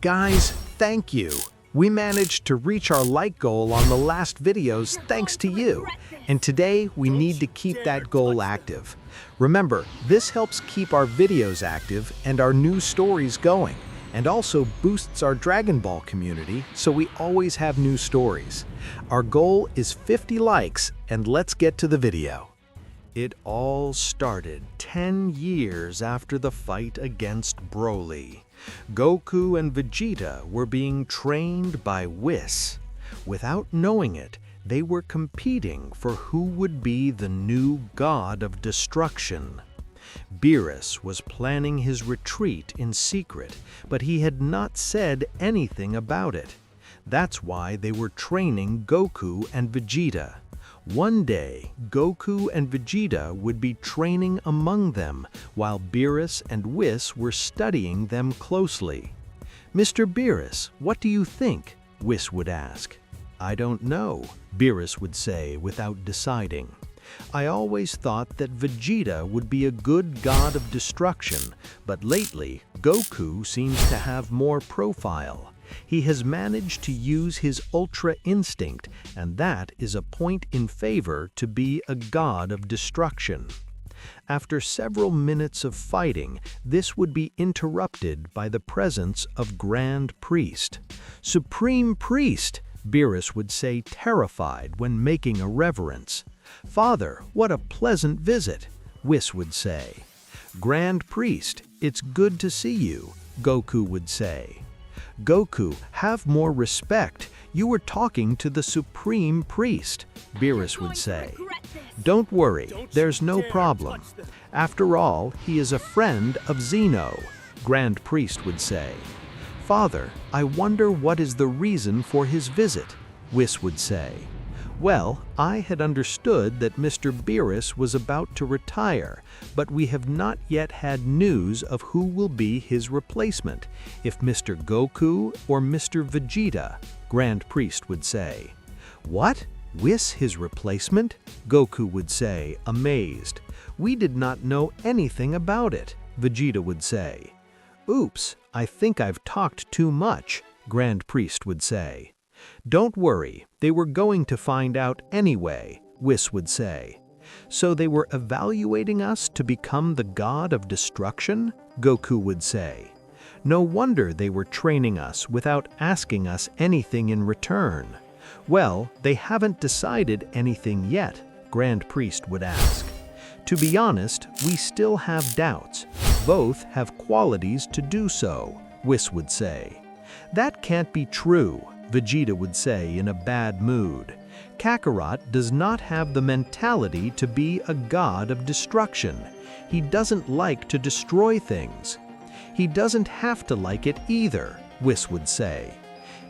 Guys, thank you. We managed to reach our like goal on the last videos thanks to you. And today we need to keep that goal active. Remember, this helps keep our videos active and our new stories going, and also boosts our Dragon Ball community so we always have new stories. Our goal is 50 likes, and let's get to the video. It all started 10 years after the fight against Broly. Goku and Vegeta were being trained by Whis. Without knowing it, they were competing for who would be the new god of destruction. Beerus was planning his retreat in secret, but he had not said anything about it. That's why they were training Goku and Vegeta. One day, Goku and Vegeta would be training among them, while Beerus and Whis were studying them closely. "Mr. Beerus, what do you think?" Whis would ask. "I don't know," Beerus would say without deciding. "I always thought that Vegeta would be a good god of destruction, but lately, Goku seems to have more profile. He has managed to use his Ultra Instinct, and that is a point in favor to be a god of destruction." After several minutes of fighting, this would be interrupted by the presence of Grand Priest. "Supreme Priest," Beerus would say, terrified when making a reverence. "Father, what a pleasant visit," Whis would say. "Grand Priest, it's good to see you," Goku would say. "Goku, have more respect. You were talking to the Supreme Priest," Beerus would say. "Don't worry, there's no problem. After all, he is a friend of Zeno," Grand Priest would say. "Father, I wonder what is the reason for his visit," Whis would say. "Well, I had understood that Mr. Beerus was about to retire, but we have not yet had news of who will be his replacement, if Mr. Goku or Mr. Vegeta," Grand Priest would say. "What? Whis his replacement?" Goku would say, amazed. "We did not know anything about it," Vegeta would say. "Oops, I think I've talked too much," Grand Priest would say. "Don't worry, they were going to find out anyway," Whis would say. "So they were evaluating us to become the god of destruction?" Goku would say. "No wonder they were training us without asking us anything in return." "Well, they haven't decided anything yet," Grand Priest would ask. "To be honest, we still have doubts. Both have qualities to do so," Whis would say. "That can't be true," Vegeta would say in a bad mood. "Kakarot does not have the mentality to be a god of destruction. He doesn't like to destroy things." "He doesn't have to like it either," Whis would say.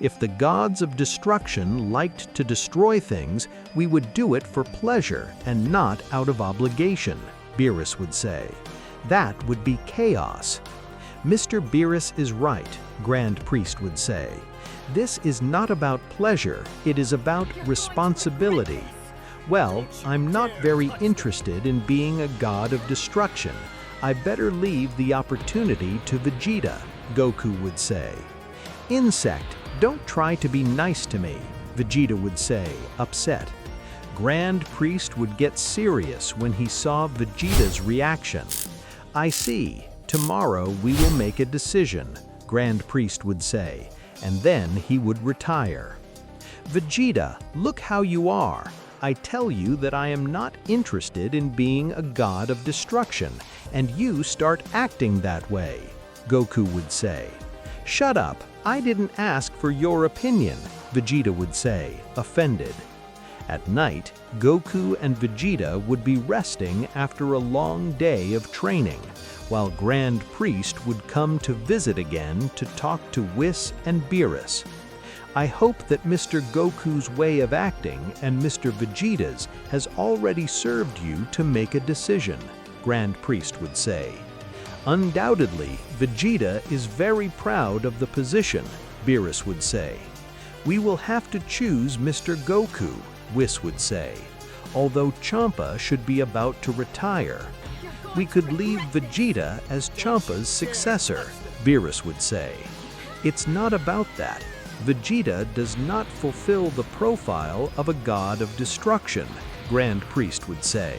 "If the gods of destruction liked to destroy things, we would do it for pleasure and not out of obligation," Beerus would say. "That would be chaos." "Mr. Beerus is right," Grand Priest would say. "This is not about pleasure, it is about responsibility." "Well, I'm not very interested in being a god of destruction. I better leave the opportunity to Vegeta," Goku would say. "Insect, don't try to be nice to me," Vegeta would say, upset. Grand Priest would get serious when he saw Vegeta's reaction. "I see. Tomorrow we will make a decision," Grand Priest would say, and then he would retire. "Vegeta, look how you are. I tell you that I am not interested in being a god of destruction, and you start acting that way," Goku would say. "Shut up, I didn't ask for your opinion," Vegeta would say, offended. At night, Goku and Vegeta would be resting after a long day of training, while Grand Priest would come to visit again to talk to Whis and Beerus. "I hope that Mr. Goku's way of acting and Mr. Vegeta's has already served you to make a decision," Grand Priest would say. "Undoubtedly, Vegeta is very proud of the position," Beerus would say. "We will have to choose Mr. Goku," Whis would say, "although Champa should be about to retire. We could leave Vegeta as Champa's successor," Beerus would say. It's not about that. Vegeta does not fulfill the profile of a god of destruction, Grand Priest would say.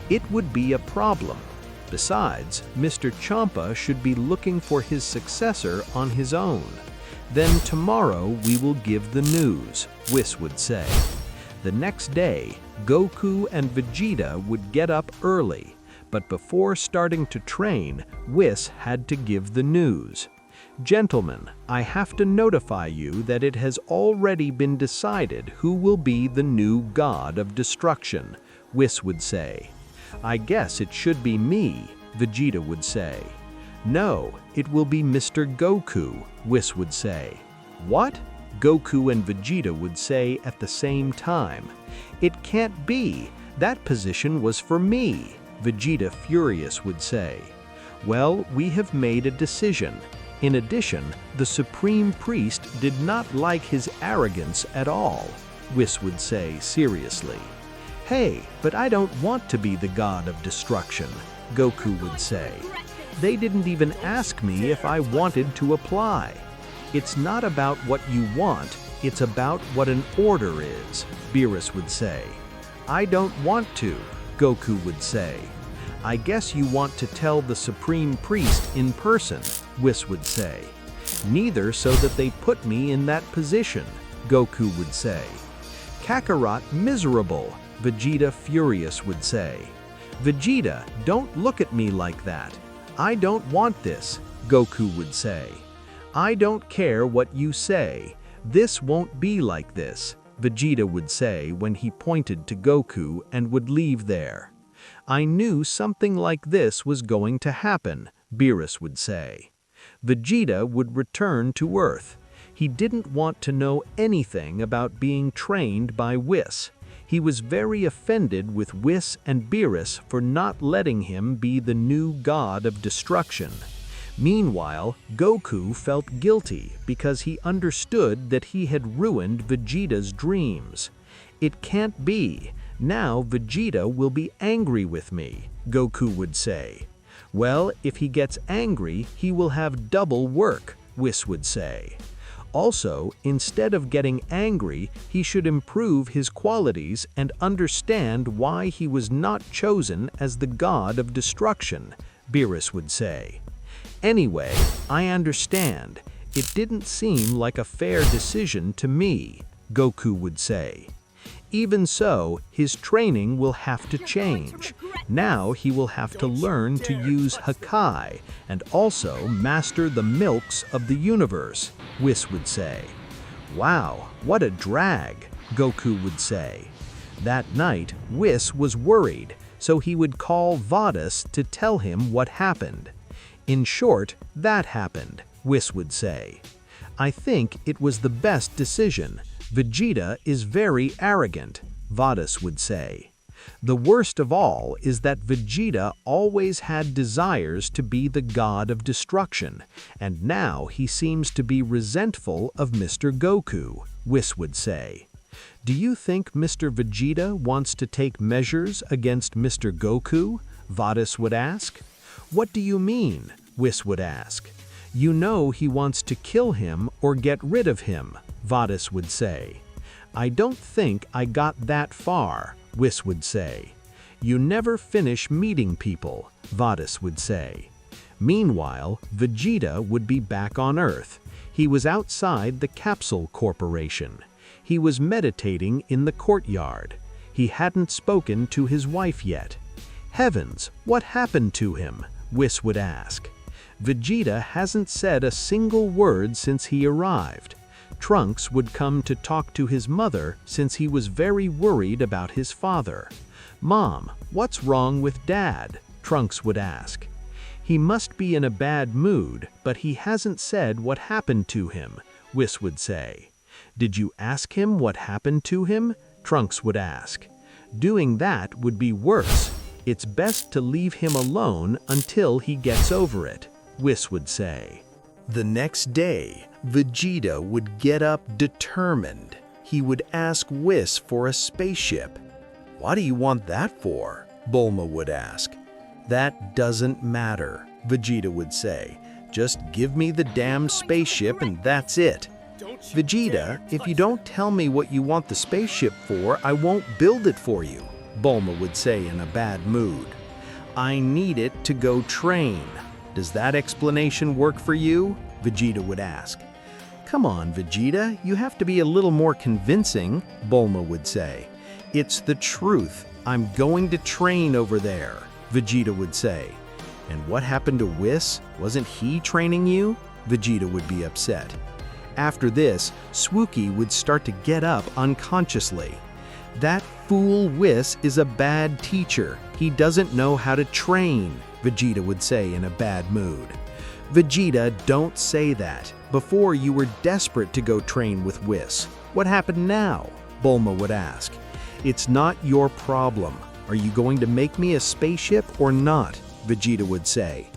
It would be a problem. Besides, Mr. Champa should be looking for his successor on his own. Then tomorrow we will give the news, Whis would say. The next day, Goku and Vegeta would get up early, but before starting to train, Whis had to give the news. Gentlemen, I have to notify you that it has already been decided who will be the new god of destruction, Whis would say. I guess it should be me, Vegeta would say. No, it will be Mr. Goku, Whis would say. What? Goku and Vegeta would say at the same time. It can't be. That position was for me, Vegeta furious would say. Well, we have made a decision. In addition, the Supreme Priest did not like his arrogance at all, Whis would say seriously. Hey, but I don't want to be the god of destruction, Goku would say. They didn't even ask me if I wanted to apply. It's not about what you want, it's about what an order is, Beerus would say. I don't want to, Goku would say. I guess you want to tell the Supreme Priest in person, Whis would say. Neither so that they put me in that position, Goku would say. Kakarot miserable, Vegeta furious would say. Vegeta, don't look at me like that. I don't want this, Goku would say. I don't care what you say. This won't be like this, Vegeta would say when he pointed to Goku and would leave there. I knew something like this was going to happen, Beerus would say. Vegeta would return to Earth. He didn't want to know anything about being trained by Whis. He was very offended with Whis and Beerus for not letting him be the new god of destruction. Meanwhile, Goku felt guilty because he understood that he had ruined Vegeta's dreams. It can't be. Now Vegeta will be angry with me, Goku would say. Well, if he gets angry, he will have double work, Whis would say. Also, instead of getting angry, he should improve his qualities and understand why he was not chosen as the god of destruction, Beerus would say. Anyway, I understand. It didn't seem like a fair decision to me, Goku would say. Even so, his training will have to change. Now he will have to learn to use Hakai and also master the milks of the universe, Whis would say. Wow, what a drag, Goku would say. That night, Whis was worried, so he would call Vados to tell him what happened. In short, that happened, Whis would say. I think it was the best decision. Vegeta is very arrogant, Vados would say. The worst of all is that Vegeta always had desires to be the god of destruction, and now he seems to be resentful of Mr. Goku, Whis would say. Do you think Mr. Vegeta wants to take measures against Mr. Goku? Vados would ask. What do you mean? Whis would ask. You know he wants to kill him or get rid of him, Vados would say. I don't think I got that far, Whis would say. You never finish meeting people, Vados would say. Meanwhile, Vegeta would be back on Earth. He was outside the Capsule Corporation. He was meditating in the courtyard. He hadn't spoken to his wife yet. Heavens, what happened to him? Whis would ask. Vegeta hasn't said a single word since he arrived. Trunks would come to talk to his mother since he was very worried about his father. Mom, what's wrong with Dad? Trunks would ask. He must be in a bad mood, but he hasn't said what happened to him, Whis would say. Did you ask him what happened to him? Trunks would ask. Doing that would be worse. It's best to leave him alone until he gets over it, Whis would say. The next day, Vegeta would get up determined. He would ask Whis for a spaceship. What do you want that for? Bulma would ask. That doesn't matter, Vegeta would say. Just give me the damn spaceship and that's it. Vegeta, if you don't tell me what you want the spaceship for, I won't build it for you, Bulma would say in a bad mood. I need it to go train. Does that explanation work for you? Vegeta would ask. Come on, Vegeta, you have to be a little more convincing, Bulma would say. It's the truth. I'm going to train over there, Vegeta would say. And what happened to Whis? Wasn't he training you? Vegeta would be upset. After this, Swookie would start to get up unconsciously. That fool Whis is a bad teacher. He doesn't know how to train, Vegeta would say in a bad mood. Vegeta, don't say that. Before you were desperate to go train with Whis. What happened now? Bulma would ask. It's not your problem. Are you going to make me a spaceship or not? Vegeta would say.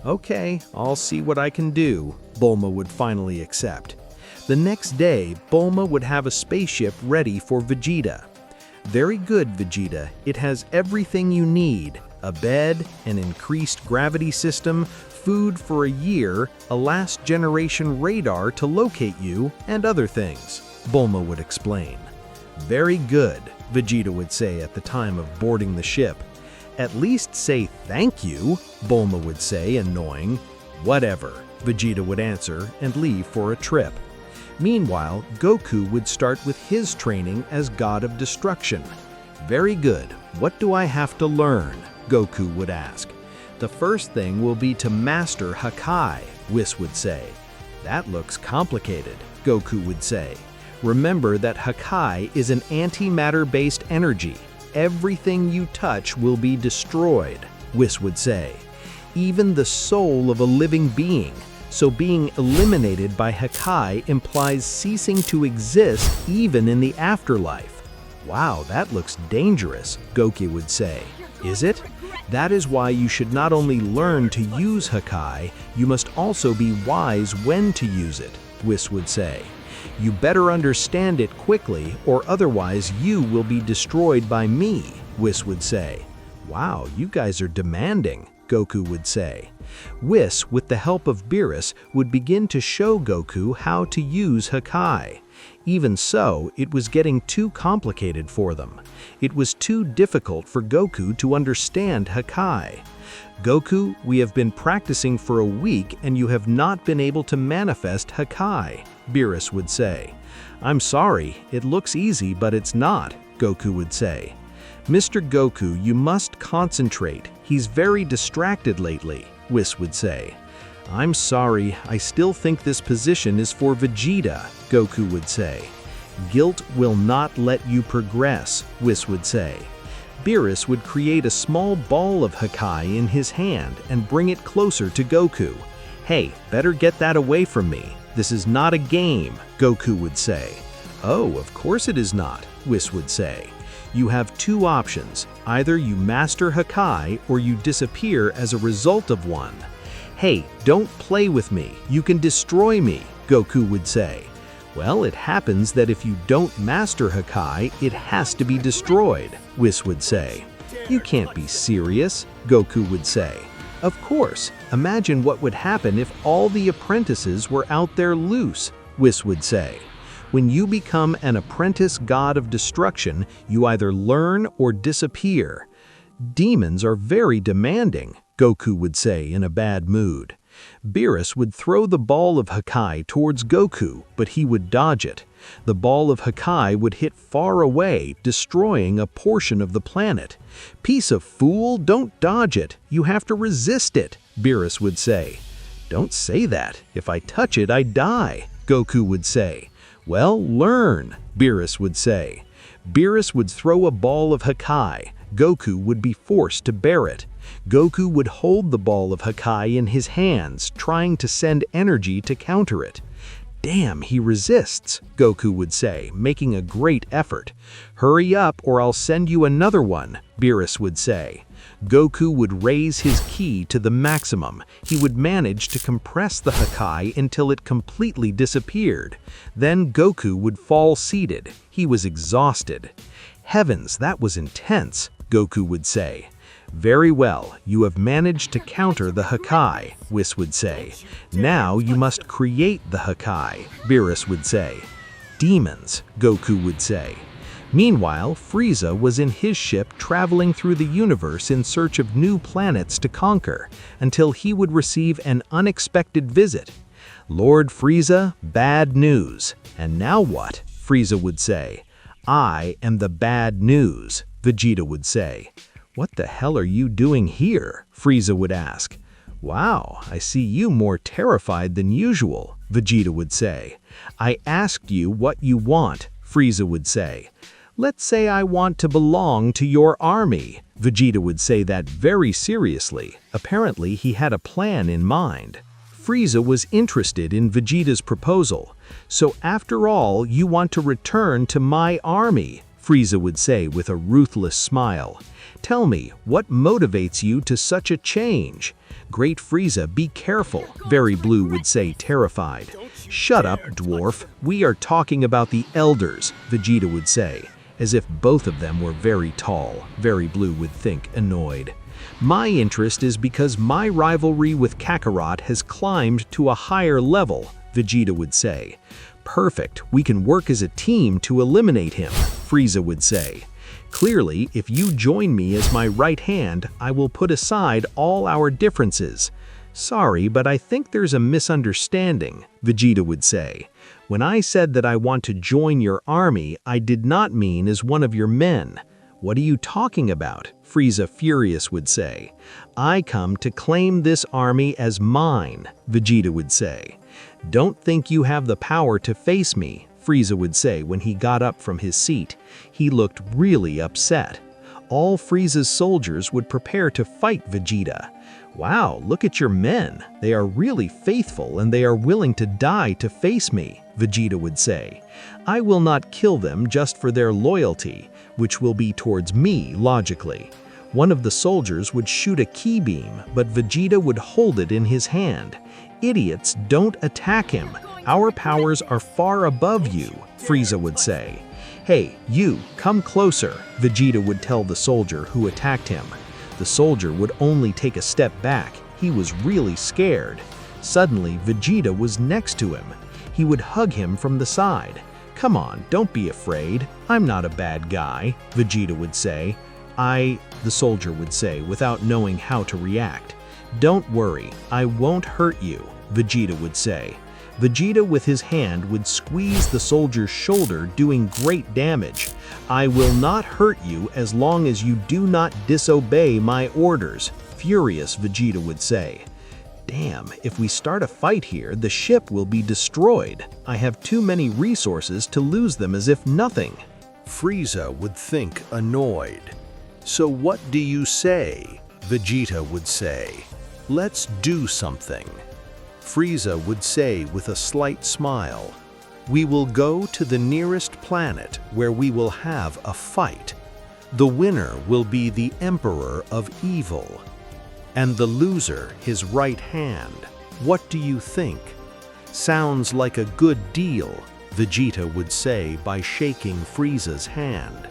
Okay, I'll see what I can do, Bulma would finally accept. The next day, Bulma would have a spaceship ready for Vegeta. Very good, Vegeta. It has everything you need. A bed, an increased gravity system, food for a year, a last generation radar to locate you, and other things, Bulma would explain. Very good, Vegeta would say at the time of boarding the ship. At least say thank you, Bulma would say, annoying. Whatever, Vegeta would answer and leave for a trip. Meanwhile, Goku would start with his training as God of Destruction. Very good, what do I have to learn? Goku would ask. The first thing will be to master Hakai, Whis would say. That looks complicated, Goku would say. Remember that Hakai is an antimatter-based energy. Everything you touch will be destroyed, Whis would say. Even the soul of a living being. So being eliminated by Hakai implies ceasing to exist even in the afterlife. Wow, that looks dangerous, Goku would say. Is it? That is why you should not only learn to use Hakai, you must also be wise when to use it, Whis would say. You better understand it quickly, or otherwise you will be destroyed by me, Whis would say. Wow, you guys are demanding, Goku would say. Whis, with the help of Beerus, would begin to show Goku how to use Hakai. Even so, it was getting too complicated for them. It was too difficult for Goku to understand Hakai. Goku, we have been practicing for a week and you have not been able to manifest Hakai, Beerus would say. I'm sorry, it looks easy but it's not, Goku would say. Mr. Goku, you must concentrate. He's very distracted lately, Whis would say. I'm sorry, I still think this position is for Vegeta, Goku would say. Guilt will not let you progress, Whis would say. Beerus would create a small ball of Hakai in his hand and bring it closer to Goku. Hey, better get that away from me. This is not a game, Goku would say. Oh, of course it is not, Whis would say. You have two options. Either you master Hakai or you disappear as a result of one. Hey, don't play with me. You can destroy me, Goku would say. Well, it happens that if you don't master Hakai, it has to be destroyed, Whis would say. You can't be serious, Goku would say. Of course, imagine what would happen if all the apprentices were out there loose, Whis would say. When you become an apprentice god of destruction, you either learn or disappear. Demons are very demanding, Goku would say in a bad mood. Beerus would throw the ball of Hakai towards Goku, but he would dodge it. The ball of Hakai would hit far away, destroying a portion of the planet. Piece of fool, don't dodge it. You have to resist it, Beerus would say. Don't say that. If I touch it, I die, Goku would say. Well, learn, Beerus would say. Beerus would throw a ball of Hakai. Goku would be forced to bear it. Goku would hold the ball of Hakai in his hands, trying to send energy to counter it. Damn, he resists, Goku would say, making a great effort. Hurry up or I'll send you another one, Beerus would say. Goku would raise his ki to the maximum. He would manage to compress the Hakai until it completely disappeared. Then Goku would fall seated. He was exhausted. Heavens, that was intense, Goku would say. Very well, you have managed to counter the Hakai, Whis would say. Now you must create the Hakai, Beerus would say. Demons, Goku would say. Meanwhile, Frieza was in his ship traveling through the universe in search of new planets to conquer, until he would receive an unexpected visit. Lord Frieza, bad news. And now what? Frieza would say. I am the bad news, Vegeta would say. What the hell are you doing here? Frieza would ask. Wow, I see you more terrified than usual, Vegeta would say. I asked you what you want, Frieza would say. Let's say I want to belong to your army. Vegeta would say that very seriously. Apparently he had a plan in mind. Frieza was interested in Vegeta's proposal. So after all, you want to return to my army, Frieza would say with a ruthless smile. Tell me, what motivates you to such a change? Great Frieza, be careful, Very Blue would say, terrified. Shut up, dwarf. We are talking about the elders, Vegeta would say, as if both of them were very tall. Very Blue would think, annoyed. My interest is because my rivalry with Kakarot has climbed to a higher level, Vegeta would say. Perfect, we can work as a team to eliminate him, Frieza would say. Clearly, if you join me as my right hand, I will put aside all our differences. Sorry, but I think there's a misunderstanding, Vegeta would say. When I said that I want to join your army, I did not mean as one of your men. What are you talking about? Frieza furious would say. I come to claim this army as mine, Vegeta would say. Don't think you have the power to face me, Frieza would say when he got up from his seat. He looked really upset. All Frieza's soldiers would prepare to fight Vegeta. Wow, look at your men. They are really faithful and they are willing to die to face me, Vegeta would say. I will not kill them just for their loyalty, which will be towards me logically. One of the soldiers would shoot a ki beam, but Vegeta would hold it in his hand. Idiots, don't attack him. Our powers are far above you, Frieza would say. Hey, you, come closer, Vegeta would tell the soldier who attacked him. The soldier would only take a step back. He was really scared. Suddenly, Vegeta was next to him. He would hug him from the side. Come on, don't be afraid. I'm not a bad guy, Vegeta would say. The soldier would say without knowing how to react. Don't worry, I won't hurt you, Vegeta would say. Vegeta with his hand would squeeze the soldier's shoulder, doing great damage. I will not hurt you as long as you do not disobey my orders, furious Vegeta would say. Damn, if we start a fight here, the ship will be destroyed. I have too many resources to lose them as if nothing. Frieza would think annoyed. So what do you say? Vegeta would say. Let's do something. Frieza would say with a slight smile. We will go to the nearest planet where we will have a fight. The winner will be the Emperor of Evil, and the loser his right hand. What do you think? Sounds like a good deal, Vegeta would say by shaking Frieza's hand.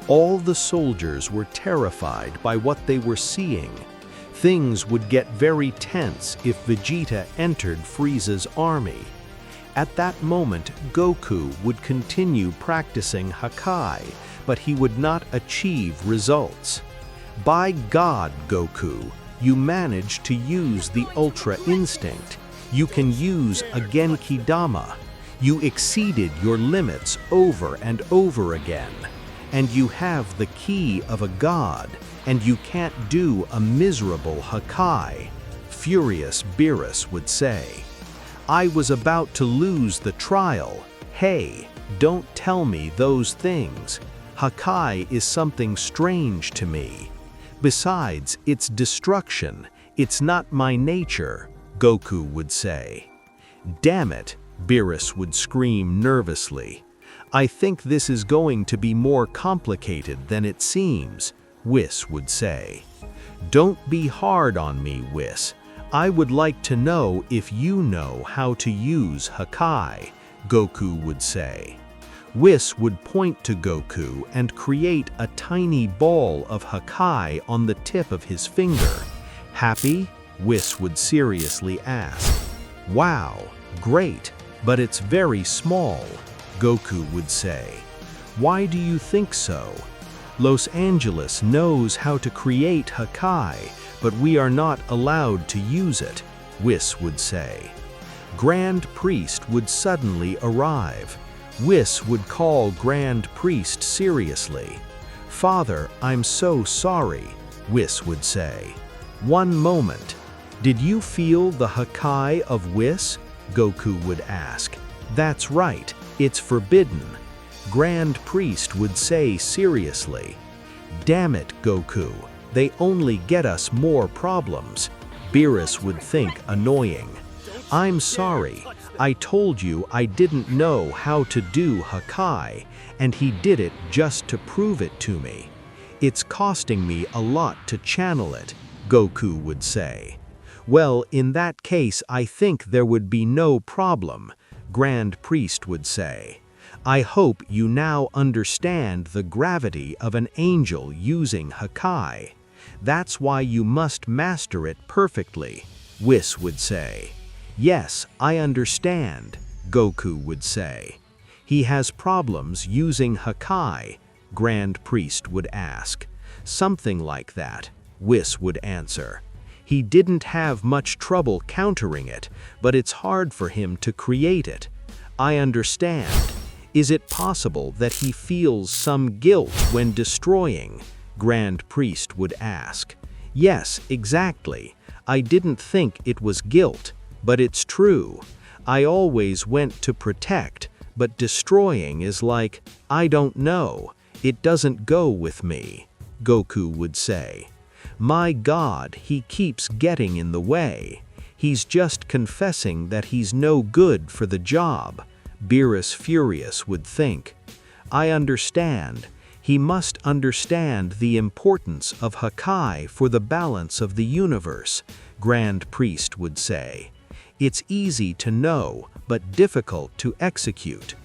All the soldiers were terrified by what they were seeing. Things would get very tense if Vegeta entered Frieza's army. At that moment, Goku would continue practicing Hakai, but he would not achieve results. By God, Goku, you managed to use the Ultra Instinct. You can use a Genki Dama. You exceeded your limits over and over again. And you have the key of a god, and you can't do a miserable Hakai, furious Beerus would say. I was about to lose the trial. Hey, don't tell me those things. Hakai is something strange to me. Besides, it's destruction. It's not my nature, Goku would say. Damn it, Beerus would scream nervously. I think this is going to be more complicated than it seems, Whis would say. Don't be hard on me, Whis. I would like to know if you know how to use Hakai, Goku would say. Whis would point to Goku and create a tiny ball of Hakai on the tip of his finger. Happy? Whis would seriously ask. Wow, great, but it's very small, Goku would say. Why do you think so? Los Angeles knows how to create Hakai, but we are not allowed to use it, Whis would say. Grand Priest would suddenly arrive. Whis would call Grand Priest seriously. Father, I'm so sorry, Whis would say. One moment. Did you feel the Hakai of Whis? Goku would ask. That's right, it's forbidden, Grand Priest would say seriously. Damn it, Goku, they only get us more problems, Beerus would think annoying. I'm sorry, I told you I didn't know how to do Hakai, and he did it just to prove it to me. It's costing me a lot to channel it, Goku would say. Well, in that case I think there would be no problem, Grand Priest would say. I hope you now understand the gravity of an angel using Hakai. That's why you must master it perfectly, Whis would say. Yes, I understand, Goku would say. He has problems using Hakai, Grand Priest would ask. Something like that, Whis would answer. He didn't have much trouble countering it, but it's hard for him to create it. I understand. Is it possible that he feels some guilt when destroying? Grand Priest would ask. Yes, exactly. I didn't think it was guilt, but it's true. I always went to protect, but destroying is like, I don't know, it doesn't go with me, Goku would say. My God, he keeps getting in the way. He's just confessing that he's no good for the job, Beerus Furious would think. I understand. He must understand the importance of Hakai for the balance of the universe, Grand Priest would say. It's easy to know, but difficult to execute.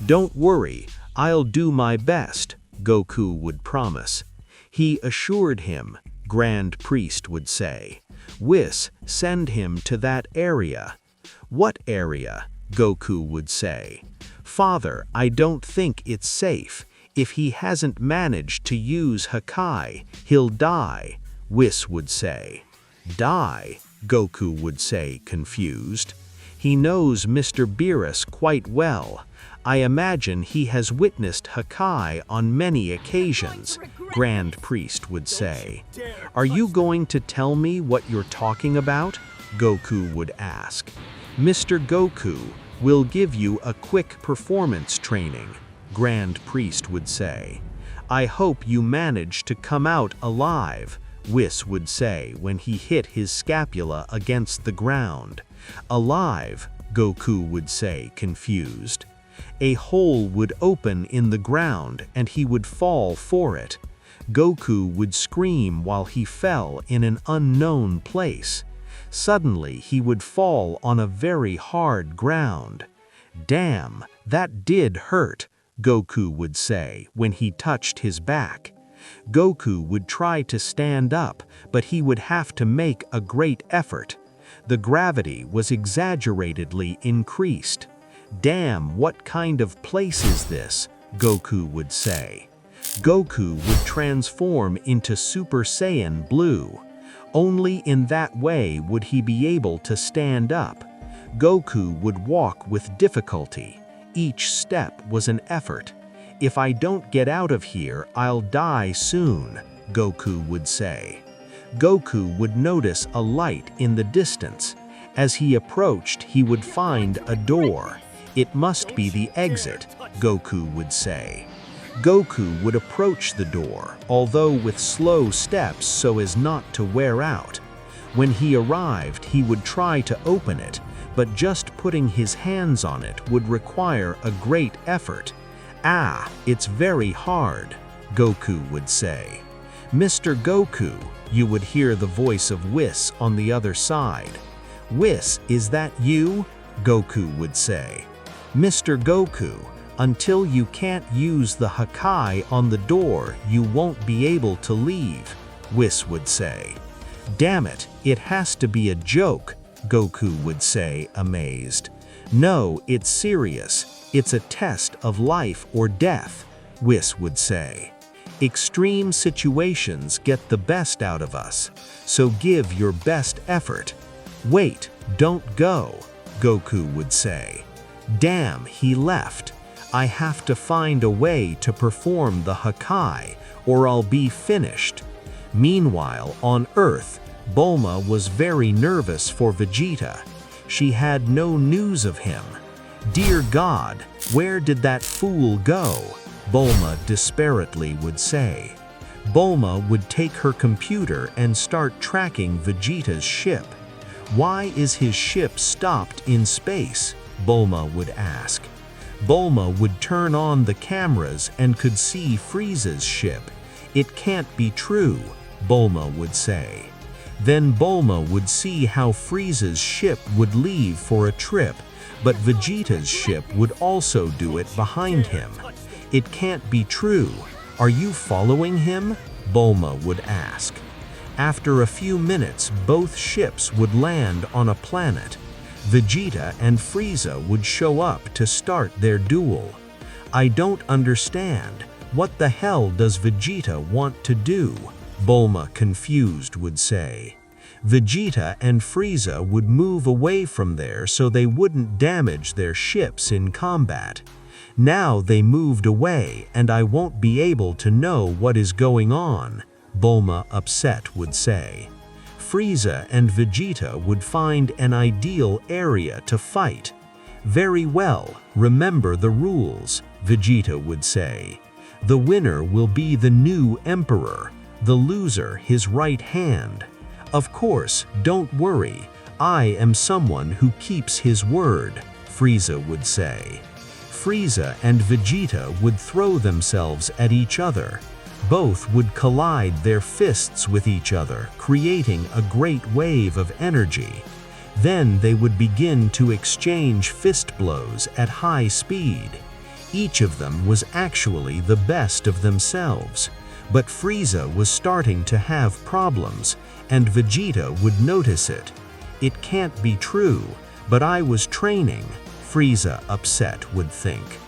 Don't worry, I'll do my best, Goku would promise. He assured him, Grand Priest would say. Whis, send him to that area. What area? Goku would say. Father, I don't think it's safe. If he hasn't managed to use Hakai, he'll die, Whis would say. Die? Goku would say, confused. He knows Mr. Beerus quite well. I imagine he has witnessed Hakai on many occasions, Grand Priest would say. Are you going to tell me what you're talking about? Goku would ask. Mr. Goku, we'll give you a quick performance training, Grand Priest would say. I hope you manage to come out alive, Whis would say when he hit his scapula against the ground. Alive, Goku would say, confused. A hole would open in the ground and he would fall for it. Goku would scream while he fell in an unknown place. Suddenly he would fall on a very hard ground. Damn, that did hurt, Goku would say when he touched his back. Goku would try to stand up, but he would have to make a great effort. The gravity was exaggeratedly increased. Damn, what kind of place is this? Goku would say. Goku would transform into Super Saiyan Blue. Only in that way would he be able to stand up. Goku would walk with difficulty. Each step was an effort. If I don't get out of here, I'll die soon, Goku would say. Goku would notice a light in the distance. As he approached, he would find a door. It must be the exit, Goku would say. Goku would approach the door, although with slow steps so as not to wear out. When he arrived, he would try to open it, but just putting his hands on it would require a great effort. Ah, it's very hard, Goku would say. Mr. Goku, you would hear the voice of Whis on the other side. Whis, is that you? Goku would say. Mr. Goku, Until you can't use the Hakai on the door, you won't be able to leave, Whis would say. Damn it, it has to be a joke, Goku would say, amazed. No, it's serious. It's a test of life or death, Whis would say. Extreme situations get the best out of us, so give your best effort. Wait, don't go, Goku would say. Damn, he left. I have to find a way to perform the Hakai, or I'll be finished. Meanwhile, on Earth, Bulma was very nervous for Vegeta. She had no news of him. Dear God, where did that fool go? Bulma desperately would say. Bulma would take her computer and start tracking Vegeta's ship. Why is his ship stopped in space? Bulma would ask. Bulma would turn on the cameras and could see Frieza's ship. It can't be true, Bulma would say. Then Bulma would see how Frieza's ship would leave for a trip, but Vegeta's ship would also do it behind him. It can't be true. Are you following him? Bulma would ask. After a few minutes, both ships would land on a planet. Vegeta and Frieza would show up to start their duel. I don't understand. What the hell does Vegeta want to do? Bulma, confused, would say. Vegeta and Frieza would move away from there so they wouldn't damage their ships in combat. Now they moved away and I won't be able to know what is going on, Bulma, upset, would say. Frieza and Vegeta would find an ideal area to fight. Very well, remember the rules, Vegeta would say. The winner will be the new emperor, the loser his right hand. Of course, don't worry, I am someone who keeps his word, Frieza would say. Frieza and Vegeta would throw themselves at each other. Both would collide their fists with each other, creating a great wave of energy. Then they would begin to exchange fist blows at high speed. Each of them was actually the best of themselves. But Frieza was starting to have problems, and Vegeta would notice it. It can't be true, but I was training, Frieza, upset, would think.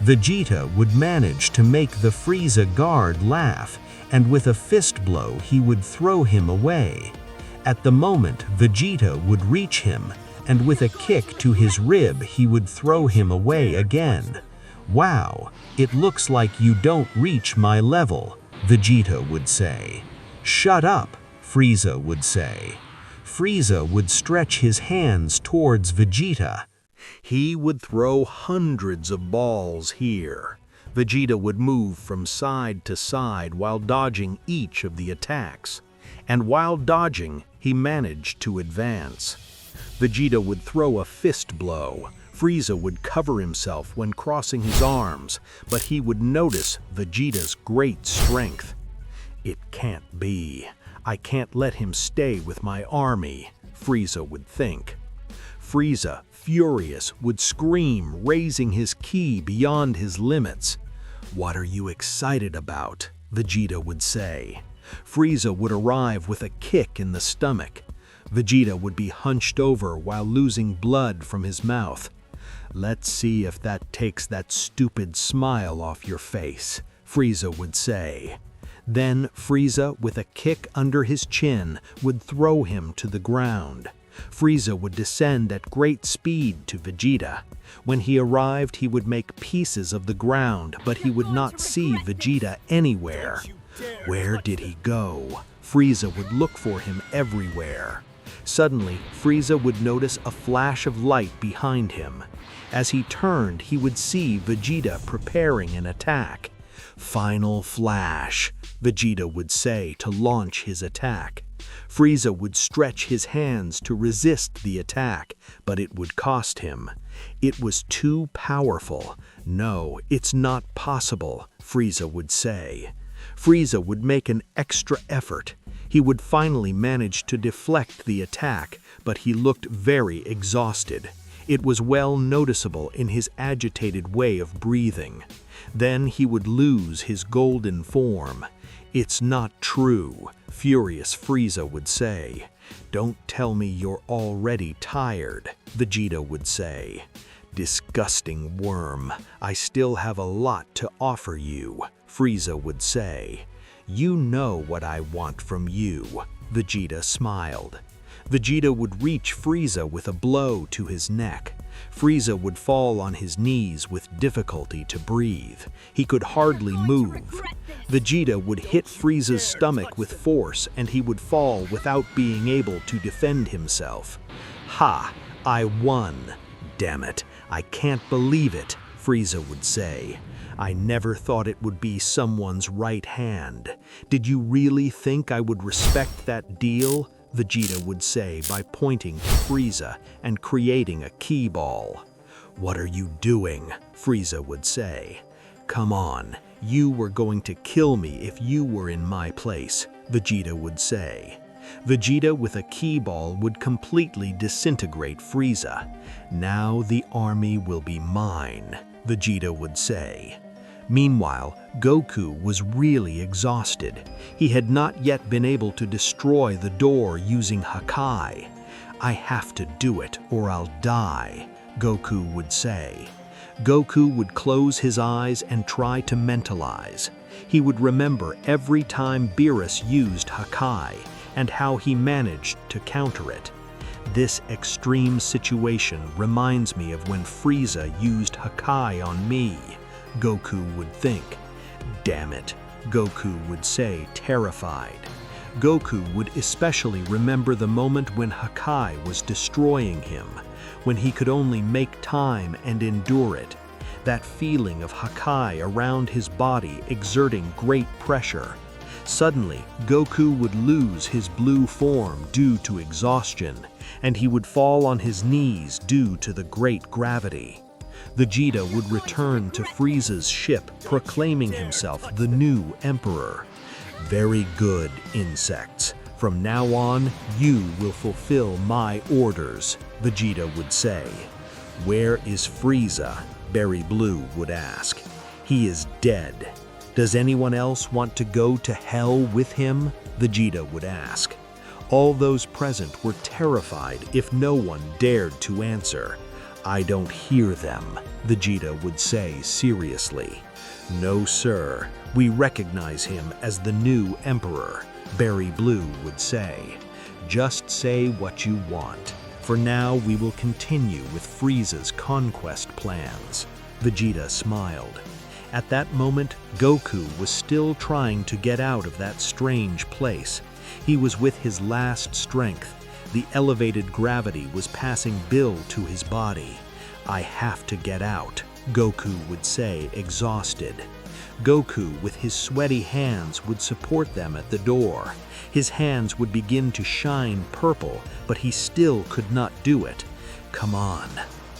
Vegeta would manage to make the Frieza guard laugh, and with a fist blow he would throw him away. At the moment, Vegeta would reach him, and with a kick to his rib he would throw him away again. Wow, it looks like you don't reach my level, Vegeta would say. Shut up, Frieza would say. Frieza would stretch his hands towards Vegeta. He would throw hundreds of balls here. Vegeta would move from side to side while dodging each of the attacks. And while dodging, he managed to advance. Vegeta would throw a fist blow. Frieza would cover himself when crossing his arms, but he would notice Vegeta's great strength. It can't be. I can't let him stay with my army, Frieza would think. Frieza, furious, would scream, raising his ki beyond his limits. What are you excited about? Vegeta would say. Frieza would arrive with a kick in the stomach. Vegeta would be hunched over while losing blood from his mouth. Let's see if that takes that stupid smile off your face, Frieza would say. Then Frieza, with a kick under his chin, would throw him to the ground. Frieza would descend at great speed to Vegeta. When he arrived, he would make pieces of the ground, but he would not see Vegeta anywhere. Where did he go? Frieza would look for him everywhere. Suddenly, Frieza would notice a flash of light behind him. As he turned, he would see Vegeta preparing an attack. Final flash, Vegeta would say to launch his attack. Frieza would stretch his hands to resist the attack, but it would cost him. It was too powerful. No, it's not possible, Frieza would say. Frieza would make an extra effort. He would finally manage to deflect the attack, but he looked very exhausted. It was well noticeable in his agitated way of breathing. Then he would lose his golden form. "It's not true," furious Frieza would say. "Don't tell me you're already tired," Vegeta would say. "Disgusting worm, I still have a lot to offer you," Frieza would say. "You know what I want from you," Vegeta smiled. Vegeta would reach Frieza with a blow to his neck. Frieza would fall on his knees with difficulty to breathe. He could hardly move. Vegeta would hit Frieza's stomach with force and he would fall without being able to defend himself. "Ha! I won! Damn it, I can't believe it," Frieza would say. "I never thought it would be someone's right hand. Did you really think I would respect that deal?" Vegeta would say by pointing to Frieza and creating a key ball. "What are you doing?" Frieza would say. "Come on, you were going to kill me if you were in my place," Vegeta would say. Vegeta with a key ball would completely disintegrate Frieza. "Now the army will be mine," Vegeta would say. Meanwhile, Goku was really exhausted. He had not yet been able to destroy the door using Hakai. "I have to do it or I'll die," Goku would say. Goku would close his eyes and try to mentalize. He would remember every time Beerus used Hakai and how he managed to counter it. "This extreme situation reminds me of when Frieza used Hakai on me," Goku would think. "Damn it," Goku would say, terrified. Goku would especially remember the moment when Hakai was destroying him, when he could only make time and endure it. That feeling of Hakai around his body exerting great pressure. Suddenly, Goku would lose his blue form due to exhaustion, and he would fall on his knees due to the great gravity. Vegeta would return to Frieza's ship, proclaiming himself the new emperor. "Very good, insects. From now on, you will fulfill my orders," Vegeta would say. "Where is Frieza?" Berry Blue would ask. "He is dead. Does anyone else want to go to hell with him?" Vegeta would ask. All those present were terrified if no one dared to answer. "I don't hear them," Vegeta would say seriously. "No, sir. We recognize him as the new emperor," Berry Blue would say. "Just say what you want. For now, we will continue with Frieza's conquest plans." Vegeta smiled. At that moment, Goku was still trying to get out of that strange place. He was with his last strength. The elevated gravity was passing Bill to his body. "I have to get out," Goku would say, exhausted. Goku, with his sweaty hands, would support them at the door. His hands would begin to shine purple, but he still could not do it. "Come on,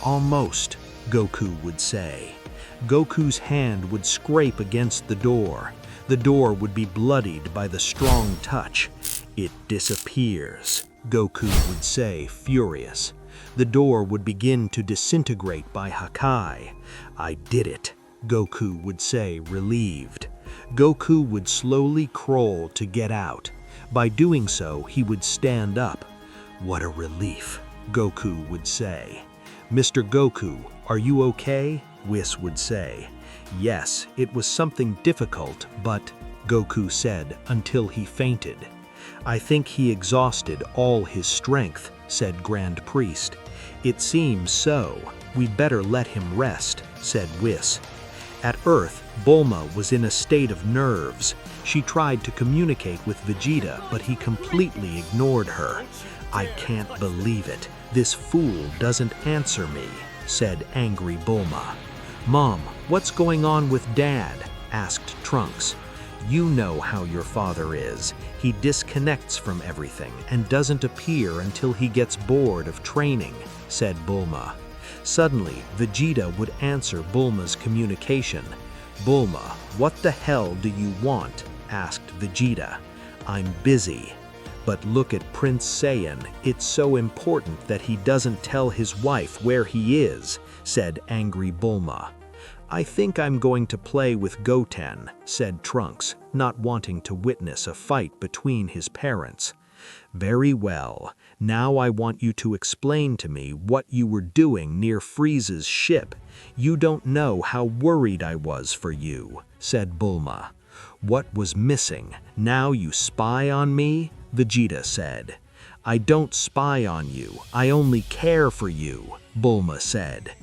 almost," Goku would say. Goku's hand would scrape against the door. The door would be bloodied by the strong touch. "It disappears," Goku would say, furious. The door would begin to disintegrate by Hakai. "I did it," Goku would say, relieved. Goku would slowly crawl to get out. By doing so, he would stand up. "What a relief," Goku would say. "Mr. Goku, are you okay?" Whis would say. "Yes, it was something difficult, but," Goku said until he fainted. "I think he exhausted all his strength," said Grand Priest. "It seems so. We'd better let him rest," said Whis. At Earth, Bulma was in a state of nerves. She tried to communicate with Vegeta, but he completely ignored her. "I can't believe it. This fool doesn't answer me," said angry Bulma. "Mom, what's going on with Dad?" asked Trunks. "You know how your father is. He disconnects from everything and doesn't appear until he gets bored of training," said Bulma. Suddenly, Vegeta would answer Bulma's communication. "Bulma, what the hell do you want?" asked Vegeta. "I'm busy." But look at Prince Saiyan, it's so important that he doesn't tell his wife where he is, said angry Bulma. I think I'm going to play with Goten, said Trunks, not wanting to witness a fight between his parents. Very well, now I want you to explain to me what you were doing near Frieza's ship. You don't know how worried I was for you, said Bulma. What was missing? Now you spy on me? Vegeta said. I don't spy on you, I only care for you, Bulma said.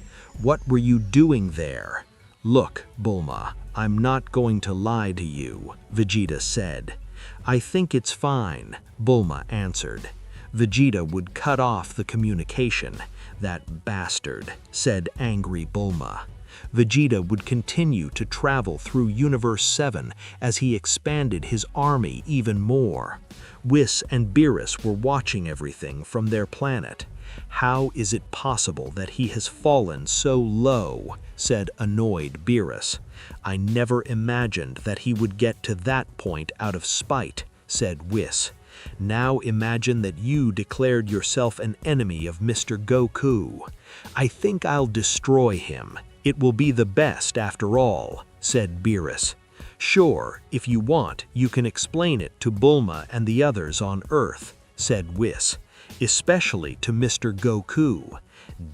What were you doing there? Look, Bulma, I'm not going to lie to you, Vegeta said. I think it's fine, Bulma answered. Vegeta would cut off the communication. That bastard, said angry Bulma. Vegeta would continue to travel through Universe 7 as he expanded his army even more. Whis and Beerus were watching everything from their planet. How is it possible that he has fallen so low, said annoyed Beerus. I never imagined that he would get to that point out of spite, said Whis. Now imagine that you declared yourself an enemy of Mr. Goku. I think I'll destroy him. It will be the best after all, said Beerus. Sure, if you want, you can explain it to Bulma and the others on Earth, said Whis. Especially to Mr. Goku.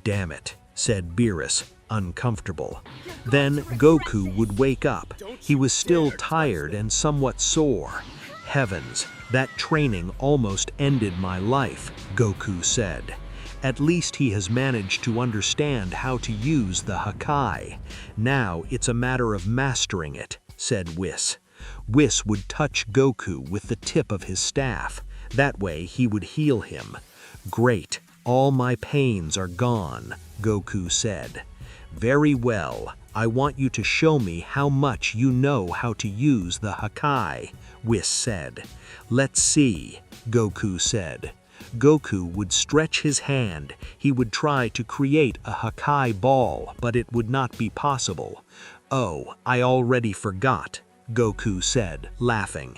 Damn it, said Beerus, uncomfortable. Then Goku would wake up. He was still tired and somewhat sore. Heavens, that training almost ended my life, Goku said. At least he has managed to understand how to use the Hakai. Now it's a matter of mastering it, said Whis. Whis would touch Goku with the tip of his staff. That way he would heal him. Great, all my pains are gone, Goku said. Very well, I want you to show me how much you know how to use the Hakai, Whis said. Let's see, Goku said. Goku would stretch his hand. He would try to create a Hakai ball, but it would not be possible. Oh, I already forgot, Goku said, laughing.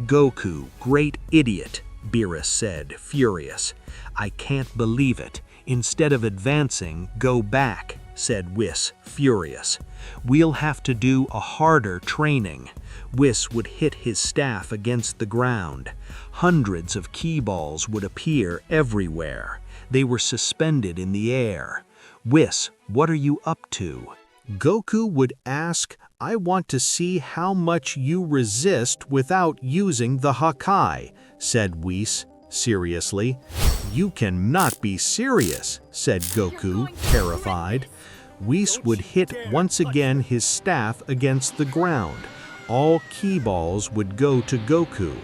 Goku, great idiot, Beerus said, furious. I can't believe it. Instead of advancing, go back, said Whis, furious. We'll have to do a harder training. Whis would hit his staff against the ground. Hundreds of key balls would appear everywhere. They were suspended in the air. Whis, what are you up to? Goku would ask, I want to see how much you resist without using the Hakai, said Whis, seriously. You cannot be serious, said Goku, terrified. Whis would hit once again his staff against the ground. All key balls would go to Goku.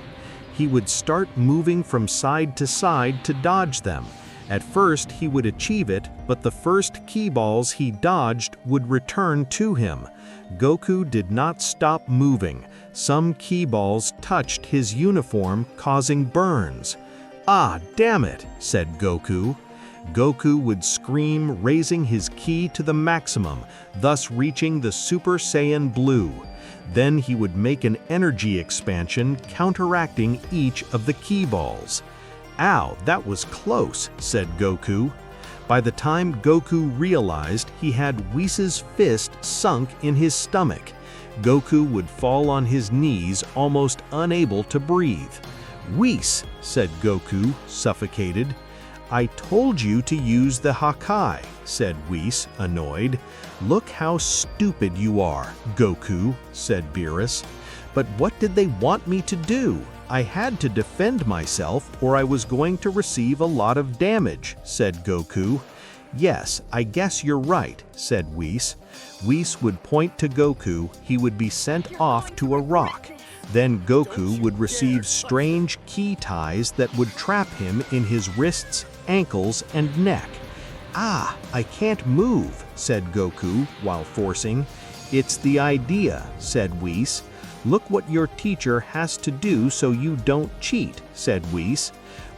He would start moving from side to side to dodge them. At first he would achieve it, but the first key balls he dodged would return to him. Goku did not stop moving. Some key balls touched his uniform, causing burns. Ah, damn it, said Goku. Goku would scream, raising his ki to the maximum, thus reaching the Super Saiyan Blue. Then he would make an energy expansion, counteracting each of the ki balls. Ow, that was close, said Goku. By the time Goku realized, he had Whis' fist sunk in his stomach. Goku would fall on his knees, almost unable to breathe. Whis, said Goku, suffocated. I told you to use the Hakai, said Whis, annoyed. Look how stupid you are, Goku, said Beerus. But what did they want me to do? I had to defend myself or I was going to receive a lot of damage, said Goku. Yes, I guess you're right, said Whis. Whis would point to Goku. He would be sent off to a rock. Then Goku would receive strange ki ties that would trap him in his wrists, ankles, and neck. Ah, I can't move, said Goku while forcing. It's the idea, said Whis. Look what your teacher has to do so you don't cheat, said Whis.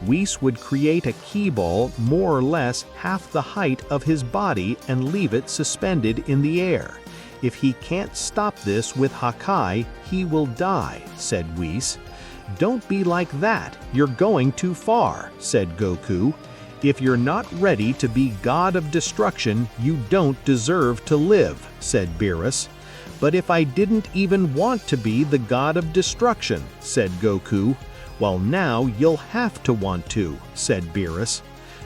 Whis would create a ki ball more or less half the height of his body and leave it suspended in the air. If he can't stop this with Hakai, he will die, said Whis. "Don't be like that, you're going too far," said Goku. "If you're not ready to be God of Destruction, you don't deserve to live," said Beerus. "But if I didn't even want to be the God of Destruction," said Goku. "Well, now you'll have to want to," said Beerus.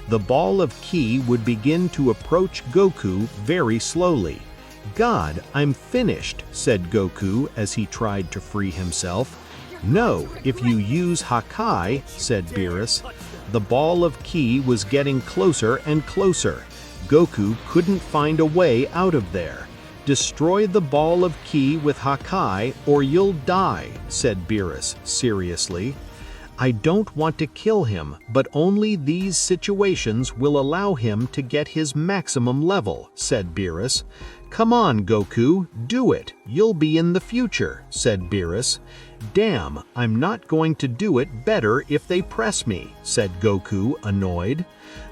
The ball of ki would begin to approach Goku very slowly. "God, I'm finished," said Goku as he tried to free himself. "No, if you use Hakai," said Beerus. The ball of ki was getting closer and closer. Goku couldn't find a way out of there. "Destroy the ball of ki with Hakai or you'll die," said Beerus seriously. "I don't want to kill him, but only these situations will allow him to get his maximum level," said Beerus. "Come on, Goku, do it. You'll be in the future," said Beerus. "Damn, I'm not going to do it better if they press me," said Goku, annoyed.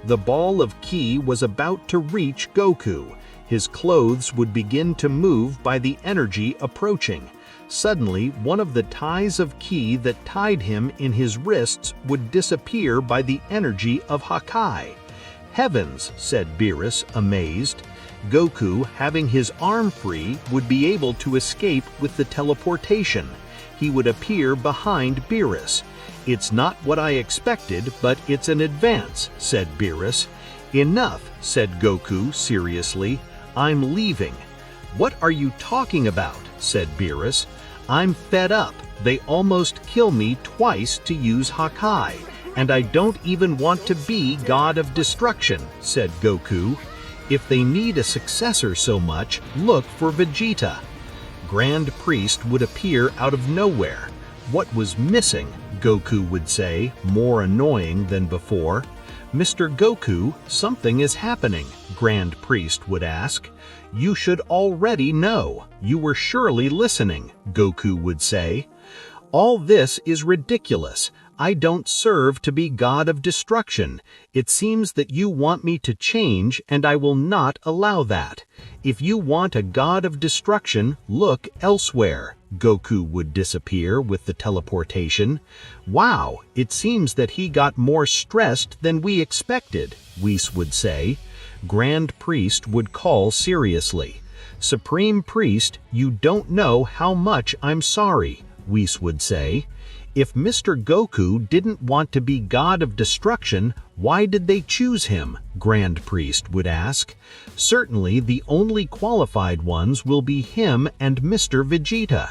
The ball of ki was about to reach Goku. His clothes would begin to move by the energy approaching. Suddenly, one of the ties of ki that tied him in his wrists would disappear by the energy of Hakai. "Heavens," said Beerus, amazed. Goku, having his arm free, would be able to escape with the teleportation. He would appear behind Beerus. "It's not what I expected, but it's an advance," said Beerus. "Enough," said Goku seriously. "I'm leaving." "What are you talking about?" said Beerus. "I'm fed up. They almost kill me twice to use Hakai, and I don't even want to be God of Destruction," said Goku. "If they need a successor so much, look for Vegeta." Grand Priest would appear out of nowhere. "What was missing?" Goku would say, more annoying than before. "Mr. Goku, something is happening," Grand Priest would ask. "You should already know. You were surely listening," Goku would say. "All this is ridiculous. I don't serve to be God of Destruction. It seems that you want me to change, and I will not allow that. If you want a God of Destruction, look elsewhere." Goku would disappear with the teleportation. "Wow, it seems that he got more stressed than we expected," Whis would say. Grand Priest would call seriously. "Supreme Priest, you don't know how much I'm sorry," Whis would say. "If Mr. Goku didn't want to be God of Destruction, why did they choose him?" Grand Priest would ask. "Certainly the only qualified ones will be him and Mr. Vegeta."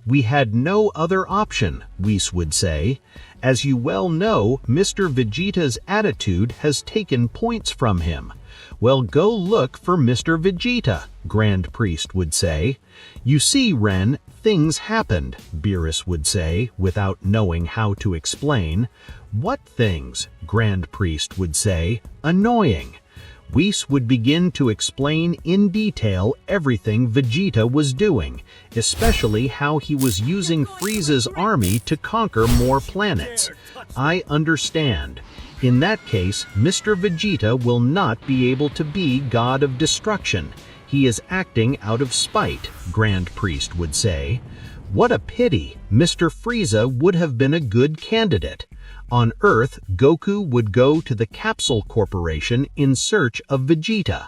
"We had no other option," Whis would say. "As you well know, Mr. Vegeta's attitude has taken points from him." "Well, go look for Mr. Vegeta," Grand Priest would say. "You see, Ren, things happened," Beerus would say, without knowing how to explain. "What things?" Grand Priest would say, annoying. Whis would begin to explain in detail everything Vegeta was doing, especially how he was using Frieza's army to conquer more planets. "I understand. In that case, Mr. Vegeta will not be able to be God of Destruction. He is acting out of spite," Grand Priest would say. "What a pity. Mr. Frieza would have been a good candidate." On Earth, Goku would go to the Capsule Corporation in search of Vegeta.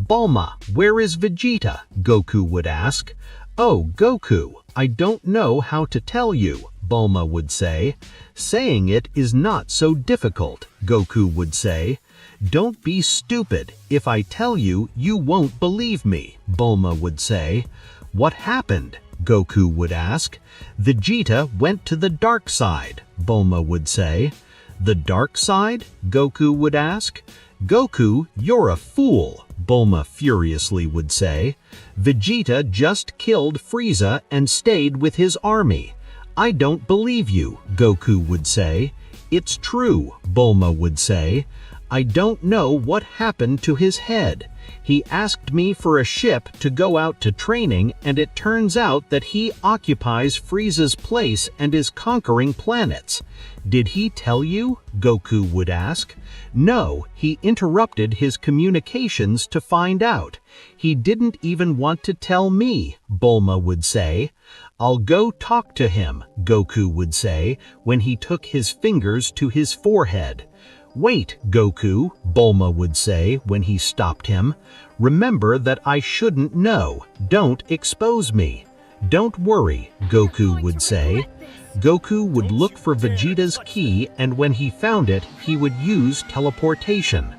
"Bulma, where is Vegeta?" Goku would ask. "Oh, Goku, I don't know how to tell you," Bulma would say. "Saying it is not so difficult," Goku would say. "Don't be stupid. If I tell you, you won't believe me," Bulma would say. "What happened?" Goku would ask. "Vegeta went to the dark side," Bulma would say. "The dark side?" Goku would ask. "Goku, you're a fool," Bulma furiously would say. "Vegeta just killed Frieza and stayed with his army." "I don't believe you," Goku would say. "It's true," Bulma would say. "I don't know what happened to his head. He asked me for a ship to go out to training, and it turns out that he occupies Frieza's place and is conquering planets. Did he tell you? Goku would ask. No, he interrupted his communications to find out. He didn't even want to tell me, Bulma would say. I'll go talk to him, Goku would say, when he took his fingers to his forehead. Wait, Goku, Bulma would say when he stopped him. Remember that I shouldn't know. Don't expose me. Don't worry, Goku would say. Goku would look for Vegeta's key, and when he found it, he would use teleportation.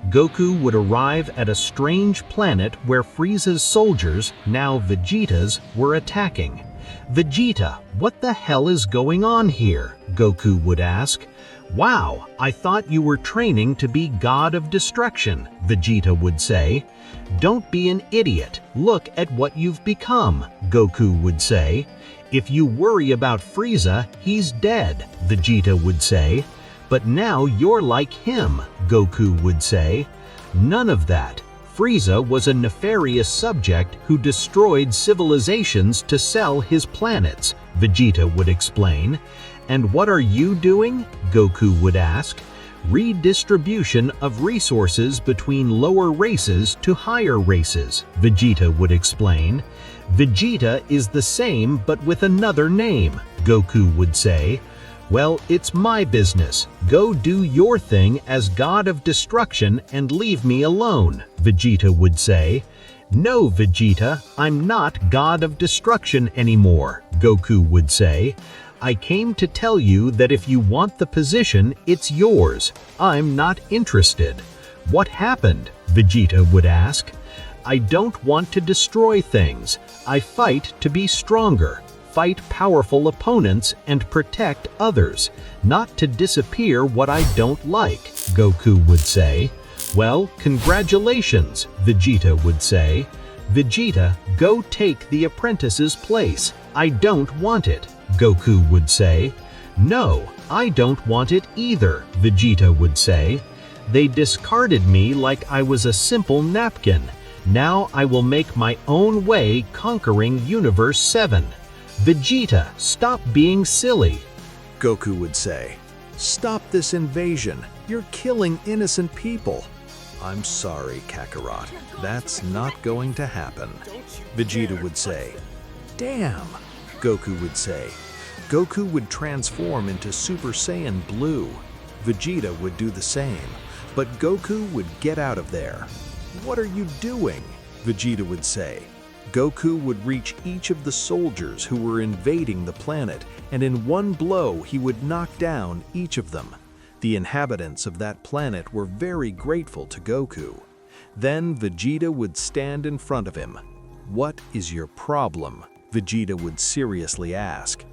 Goku would arrive at a strange planet where Frieza's soldiers, now Vegeta's, were attacking. Vegeta, what the hell is going on here? Goku would ask. Wow, I thought you were training to be God of Destruction, Vegeta would say. Don't be an idiot. Look at what you've become, Goku would say. If you worry about Frieza, he's dead, Vegeta would say. But now you're like him, Goku would say. None of that. Frieza was a nefarious subject who destroyed civilizations to sell his planets, Vegeta would explain. And what are you doing? Goku would ask. Redistribution of resources between lower races to higher races, Vegeta would explain. Vegeta is the same but with another name, Goku would say. Well, it's my business. Go do your thing as God of Destruction and leave me alone, Vegeta would say. No, Vegeta, I'm not God of Destruction anymore, Goku would say. I came to tell you that if you want the position, it's yours. I'm not interested. What happened? Vegeta would ask. I don't want to destroy things. I fight to be stronger, fight powerful opponents, and protect others, not to disappear what I don't like, Goku would say. Well, congratulations, Vegeta would say. Vegeta, go take the apprentice's place. I don't want it, Goku would say. No, I don't want it either, Vegeta would say. They discarded me like I was a simple napkin. Now I will make my own way conquering Universe 7. Vegeta, stop being silly, Goku would say. Stop this invasion. You're killing innocent people. I'm sorry, Kakarot. That's not going to happen. Vegeta would say. Damn, Goku would say. Goku would transform into Super Saiyan Blue. Vegeta would do the same, but Goku would get out of there. What are you doing? Vegeta would say. Goku would reach each of the soldiers who were invading the planet, and in one blow he would knock down each of them. The inhabitants of that planet were very grateful to Goku. Then Vegeta would stand in front of him. What is your problem? Vegeta would seriously ask.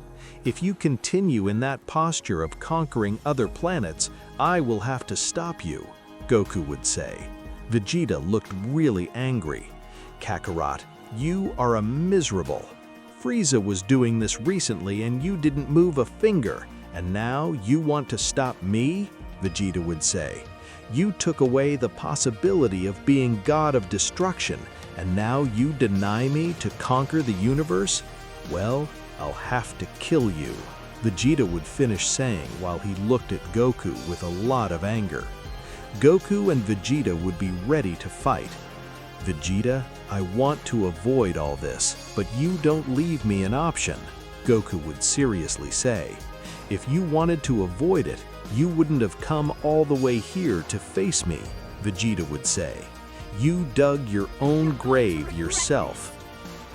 If you continue in that posture of conquering other planets, I will have to stop you, Goku would say. Vegeta looked really angry. Kakarot, you are a miserable. Frieza was doing this recently and you didn't move a finger, and now you want to stop me? Vegeta would say. You took away the possibility of being God of Destruction, and now you deny me to conquer the universe? Well, I'll have to kill you, Vegeta would finish saying while he looked at Goku with a lot of anger. Goku and Vegeta would be ready to fight. Vegeta, I want to avoid all this, but you don't leave me an option, Goku would seriously say. If you wanted to avoid it, you wouldn't have come all the way here to face me, Vegeta would say. You dug your own grave yourself.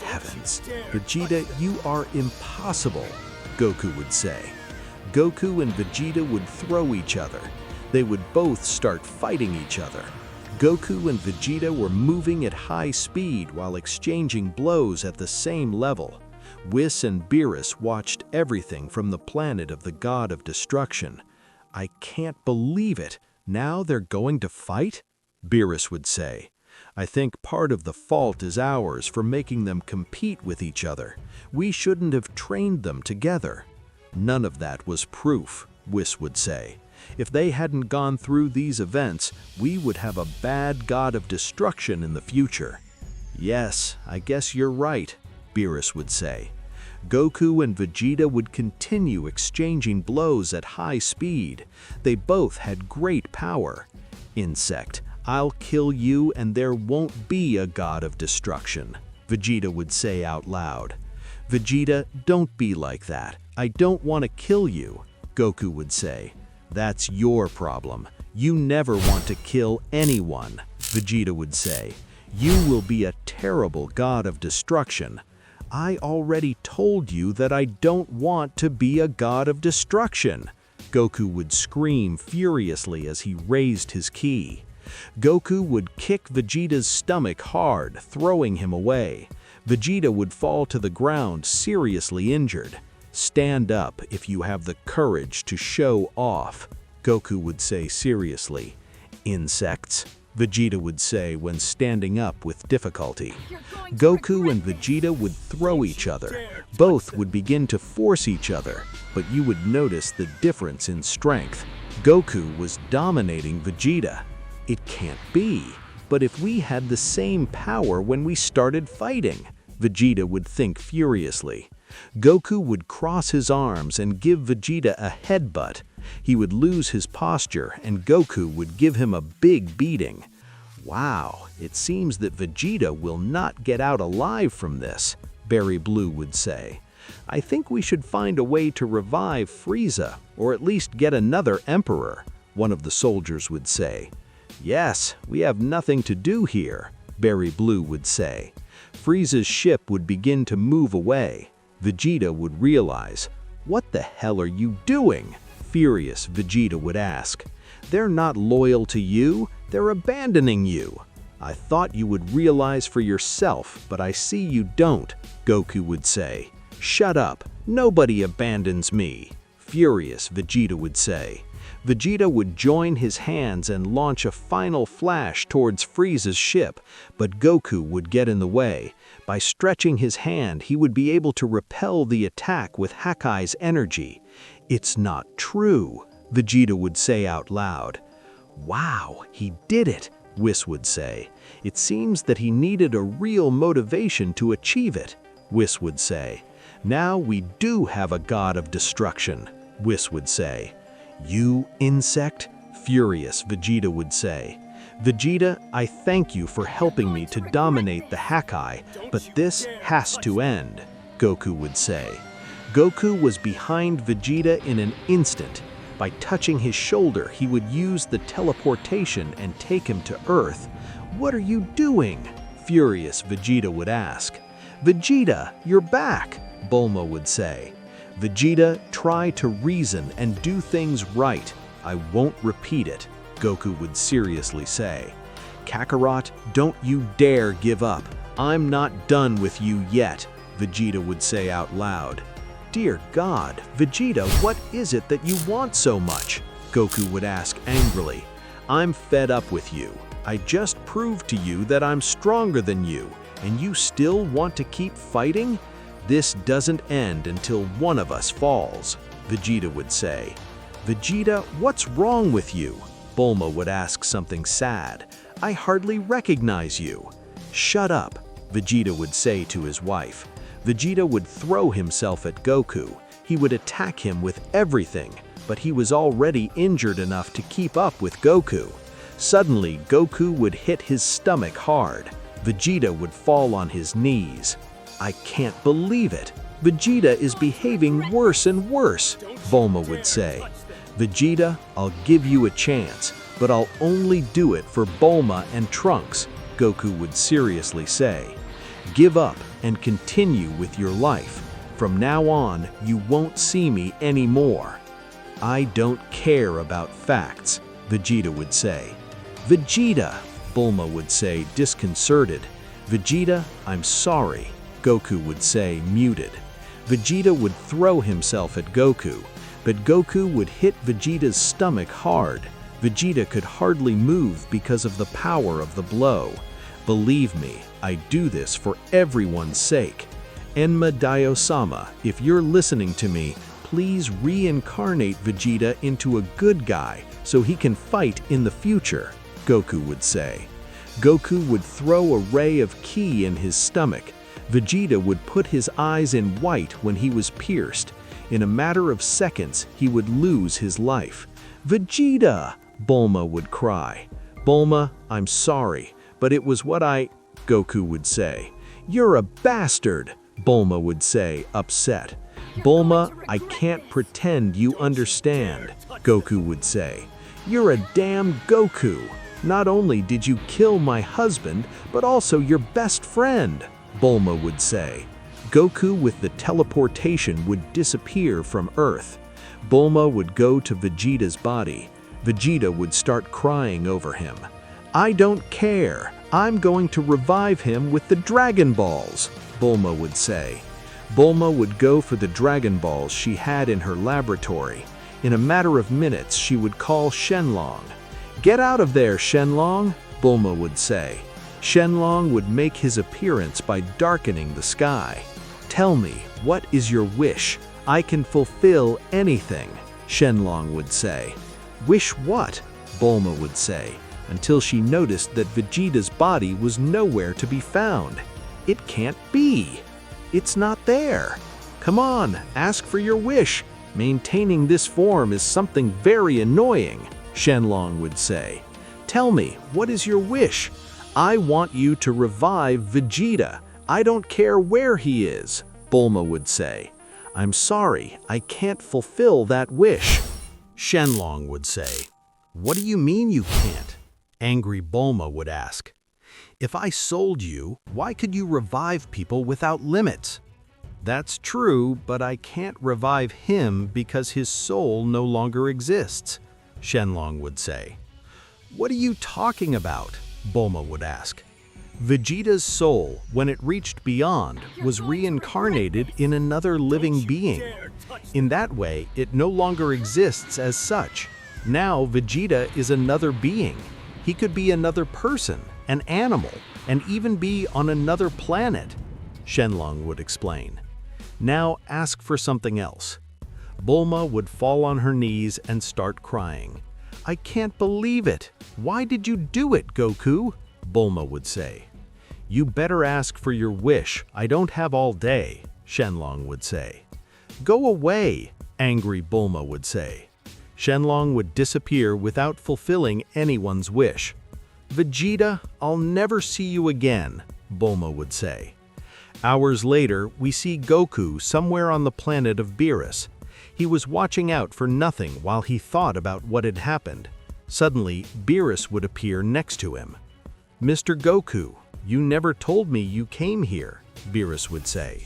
Heavens, Vegeta, you are impossible, Goku would say. Goku and Vegeta would throw each other. They would both start fighting each other. Goku and Vegeta were moving at high speed while exchanging blows at the same level. Whis and Beerus watched everything from the planet of the God of Destruction. I can't believe it. Now they're going to fight? Beerus would say. I think part of the fault is ours for making them compete with each other. We shouldn't have trained them together. None of that was proof, Whis would say. If they hadn't gone through these events, we would have a bad god of destruction in the future. Yes, I guess you're right, Beerus would say. Goku and Vegeta would continue exchanging blows at high speed. They both had great power. Insect, I'll kill you and there won't be a god of destruction, Vegeta would say out loud. Vegeta, don't be like that. I don't want to kill you, Goku would say. That's your problem. You never want to kill anyone, Vegeta would say. You will be a terrible god of destruction. I already told you that I don't want to be a god of destruction, Goku would scream furiously as he raised his ki. Goku would kick Vegeta's stomach hard, throwing him away. Vegeta would fall to the ground seriously injured. Stand up if you have the courage to show off, Goku would say seriously. Insects, Vegeta would say when standing up with difficulty. Goku and Vegeta would throw each other. Both would begin to force each other, but you would notice the difference in strength. Goku was dominating Vegeta. It can't be. But if we had the same power when we started fighting, Vegeta would think furiously. Goku would cross his arms and give Vegeta a headbutt. He would lose his posture and Goku would give him a big beating. Wow, it seems that Vegeta will not get out alive from this, Berry Blue would say. I think we should find a way to revive Frieza, or at least get another emperor, one of the soldiers would say. Yes, we have nothing to do here, Berry Blue would say. Frieza's ship would begin to move away. Vegeta would realize, "What the hell are you doing?" Furious Vegeta would ask. "They're not loyal to you, they're abandoning you." "I thought you would realize for yourself, but I see you don't," Goku would say. "Shut up, nobody abandons me," furious Vegeta would say. Vegeta would join his hands and launch a final flash towards Frieza's ship, but Goku would get in the way. By stretching his hand, he would be able to repel the attack with Hakkai's energy. "It's not true," Vegeta would say out loud. "Wow, he did it," Whis would say. "It seems that he needed a real motivation to achieve it," Whis would say. "Now we do have a god of destruction," Whis would say. "You insect?" furious Vegeta would say. "Vegeta, I thank you for helping me to dominate the Hakkai, but this has to end," Goku would say. Goku was behind Vegeta in an instant. By touching his shoulder, he would use the teleportation and take him to Earth. "What are you doing?" furious Vegeta would ask. "Vegeta, you're back," Bulma would say. "Vegeta, try to reason and do things right. I won't repeat it," Goku would seriously say. "Kakarot, don't you dare give up. I'm not done with you yet," Vegeta would say out loud. "Dear God, Vegeta, what is it that you want so much?" Goku would ask angrily. "I'm fed up with you. I just proved to you that I'm stronger than you, and you still want to keep fighting? This doesn't end until one of us falls," Vegeta would say. "Vegeta, what's wrong with you?" Bulma would ask something sad. "I hardly recognize you." "Shut up," Vegeta would say to his wife. Vegeta would throw himself at Goku. He would attack him with everything, but he was already injured enough to keep up with Goku. Suddenly, Goku would hit his stomach hard. Vegeta would fall on his knees. "I can't believe it. Vegeta is behaving worse and worse," Bulma would say. "Vegeta, I'll give you a chance, but I'll only do it for Bulma and Trunks," Goku would seriously say. "Give up and continue with your life. From now on, you won't see me anymore." "I don't care about facts," Vegeta would say. "Vegeta," Bulma would say disconcerted. "Vegeta, I'm sorry," Goku would say muted. Vegeta would throw himself at Goku, but Goku would hit Vegeta's stomach hard. Vegeta could hardly move because of the power of the blow. "Believe me, I do this for everyone's sake. Enma Dio-sama, if you're listening to me, please reincarnate Vegeta into a good guy so he can fight in the future, Goku would say. Goku would throw a ray of ki in his stomach. Vegeta would put his eyes in white when he was pierced. In a matter of seconds, he would lose his life. Vegeta! Bulma would cry. Bulma, I'm sorry, but it was what Goku would say. You're a bastard, Bulma would say, upset. Bulma, I can't pretend you understand, Goku would say. You're a damn Goku. Not only did you kill my husband, but also your best friend, Bulma would say. Goku with the teleportation would disappear from Earth. Bulma would go to Vegeta's body. Vegeta would start crying over him. I don't care. I'm going to revive him with the Dragon Balls, Bulma would say. Bulma would go for the Dragon Balls she had in her laboratory. In a matter of minutes, she would call Shenlong. Get out of there, Shenlong, Bulma would say. Shenlong would make his appearance by darkening the sky. Tell me, what is your wish? I can fulfill anything, Shenlong would say. Wish what? Bulma would say, until she noticed that Vegeta's body was nowhere to be found. It can't be. It's not there. Come on, ask for your wish. Maintaining this form is something very annoying, Shenlong would say. Tell me, what is your wish? I want you to revive Vegeta. I don't care where he is, Bulma would say. I'm sorry, I can't fulfill that wish, Shenlong would say. What do you mean you can't? Angry Bulma would ask. If I sold you, why could you revive people without limits? That's true, but I can't revive him because his soul no longer exists, Shenlong would say. What are you talking about? Bulma would ask. Vegeta's soul, when it reached beyond, was reincarnated in another living being. In that way, it no longer exists as such. Now Vegeta is another being. He could be another person, an animal, and even be on another planet, Shenlong would explain. Now ask for something else. Bulma would fall on her knees and start crying. I can't believe it. Why did you do it, Goku? Bulma would say. You better ask for your wish. I don't have all day, Shenlong would say. Go away, angry Bulma would say. Shenlong would disappear without fulfilling anyone's wish. Vegeta, I'll never see you again, Bulma would say. Hours later, we see Goku somewhere on the planet of Beerus. He was watching out for nothing while he thought about what had happened. Suddenly, Beerus would appear next to him. Mr. Goku, you never told me you came here, Beerus would say.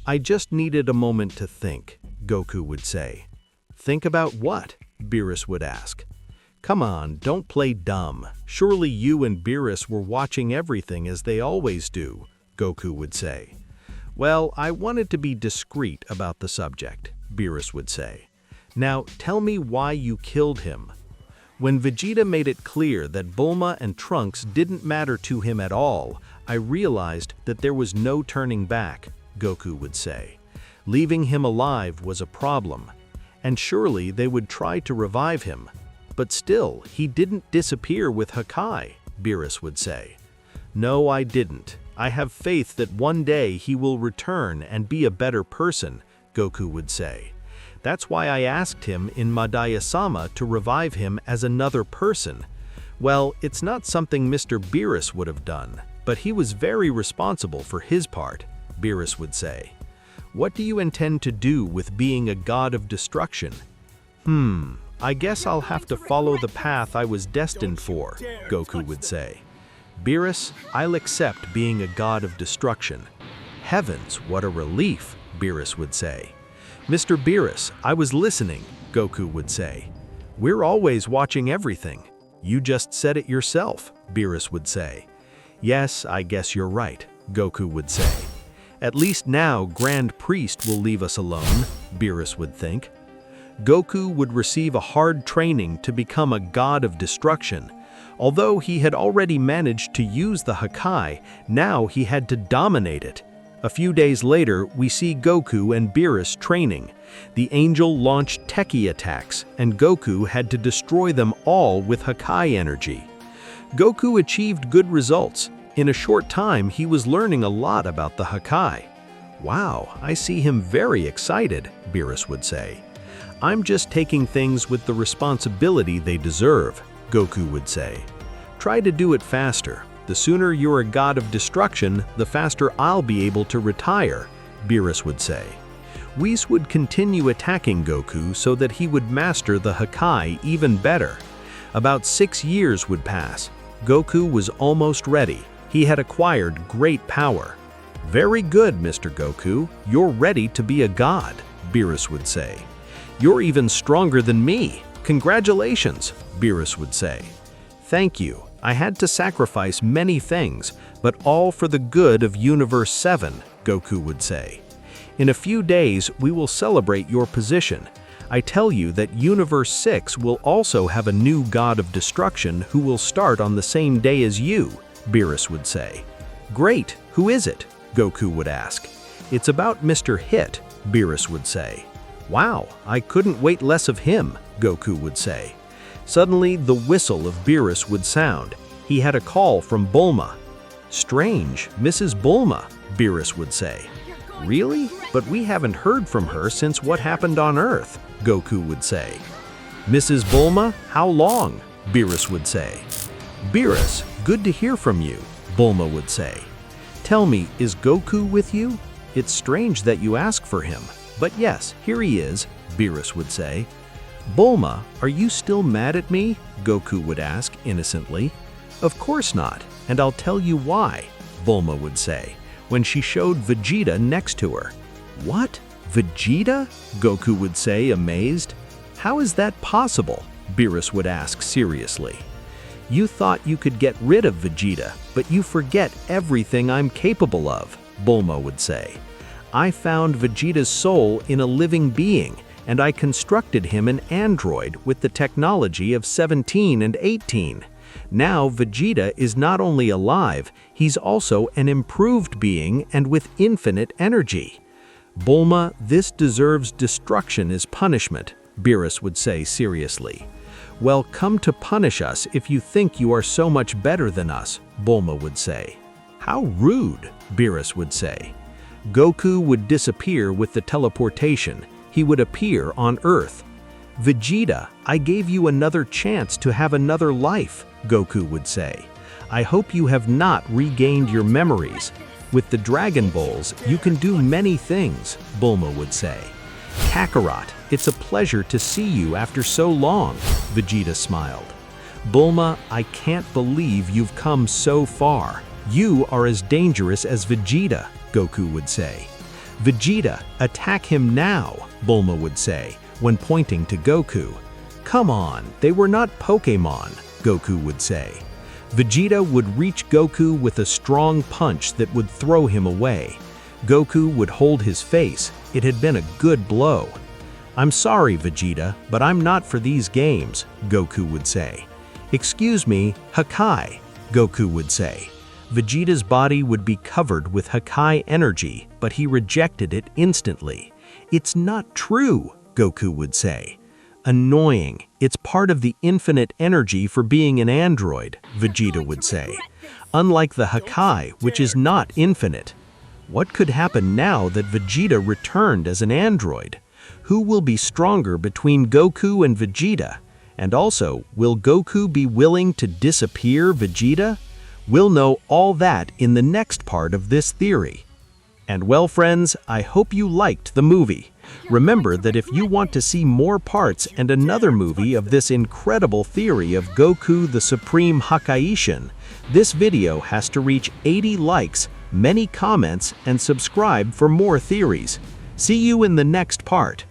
I just needed a moment to think, Goku would say. Think about what? Beerus would ask. Come on, don't play dumb. Surely you and Beerus were watching everything as they always do, Goku would say. Well, I wanted to be discreet about the subject, Beerus would say. Now, tell me why you killed him. When Vegeta made it clear that Bulma and Trunks didn't matter to him at all, I realized that there was no turning back, Goku would say. Leaving him alive was a problem, and surely they would try to revive him. But still, he didn't disappear with Hakai, Beerus would say. No, I didn't. I have faith that one day he will return and be a better person, Goku would say. That's why I asked him in Madara-sama to revive him as another person. Well, it's not something Mr. Beerus would have done, but he was very responsible for his part, Beerus would say. What do you intend to do with being a god of destruction? I guess I'll have to follow the path I was destined for, Goku would say. Beerus, I'll accept being a god of destruction. Heavens, what a relief, Beerus would say. Mr. Beerus, I was listening, Goku would say. We're always watching everything. You just said it yourself, Beerus would say. Yes, I guess you're right, Goku would say. At least now Grand Priest will leave us alone, Beerus would think. Goku would receive a hard training to become a god of destruction. Although he had already managed to use the Hakai, now he had to dominate it. A few days later, we see Goku and Beerus training. The angel launched techie attacks, and Goku had to destroy them all with Hakai energy. Goku achieved good results. In a short time, he was learning a lot about the Hakai. "Wow, I see him very excited," Beerus would say. "I'm just taking things with the responsibility they deserve," Goku would say. "Try to do it faster. The sooner you're a god of destruction, the faster I'll be able to retire," Beerus would say. Whis would continue attacking Goku so that he would master the Hakai even better. About 6 years would pass. Goku was almost ready. He had acquired great power. "Very good, Mr. Goku. You're ready to be a god," Beerus would say. "You're even stronger than me. Congratulations," Beerus would say. "Thank you. I had to sacrifice many things, but all for the good of Universe 7, Goku would say. "In a few days, we will celebrate your position. I tell you that Universe 6 will also have a new god of destruction who will start on the same day as you," Beerus would say. "Great, who is it?" Goku would ask. "It's about Mr. Hit," Beerus would say. "Wow, I couldn't wait less of him," Goku would say. Suddenly, the whistle of Beerus would sound. He had a call from Bulma. "Strange, Mrs. Bulma," Beerus would say. "Really? But we haven't heard from her since what happened on Earth," Goku would say. "Mrs. Bulma, how long?" Beerus would say. "Beerus, good to hear from you," Bulma would say. "Tell me, is Goku with you? It's strange that you ask for him, but yes, here he is," Beerus would say. "Bulma, are you still mad at me?" Goku would ask innocently. "Of course not, and I'll tell you why," Bulma would say, when she showed Vegeta next to her. "What? Vegeta?" Goku would say, amazed. "How is that possible?" Beerus would ask seriously. "You thought you could get rid of Vegeta, but you forget everything I'm capable of," Bulma would say. "I found Vegeta's soul in a living being, and I constructed him an android with the technology of 17 and 18. Now Vegeta is not only alive, he's also an improved being and with infinite energy." "Bulma, this deserves destruction as punishment," Beerus would say seriously. "Well, come to punish us if you think you are so much better than us," Bulma would say. "How rude," Beerus would say. Goku would disappear with the teleportation. He would appear on Earth. "Vegeta, I gave you another chance to have another life," Goku would say. "I hope you have not regained your memories. With the Dragon Balls, you can do many things," Bulma would say. "Kakarot, it's a pleasure to see you after so long," Vegeta smiled. "Bulma, I can't believe you've come so far. You are as dangerous as Vegeta," Goku would say. "Vegeta, attack him now," Bulma would say, when pointing to Goku. "Come on, they were not Pokémon," Goku would say. Vegeta would reach Goku with a strong punch that would throw him away. Goku would hold his face. It had been a good blow. "I'm sorry, Vegeta, but I'm not for these games," Goku would say. "Excuse me, Hakai," Goku would say. Vegeta's body would be covered with Hakai energy, but he rejected it instantly. "It's not true," Goku would say. "Annoying. It's part of the infinite energy for being an android," Vegeta would say. "Unlike the Hakai, which is not infinite." What could happen now that Vegeta returned as an android? Who will be stronger between Goku and Vegeta? And also, will Goku be willing to disappear Vegeta? We'll know all that in the next part of this theory. And well, friends, I hope you liked the movie. Remember that if you want to see more parts and another movie of this incredible theory of Goku the Supreme Hakaishin, this video has to reach 80 likes, many comments, and subscribe for more theories. See you in the next part.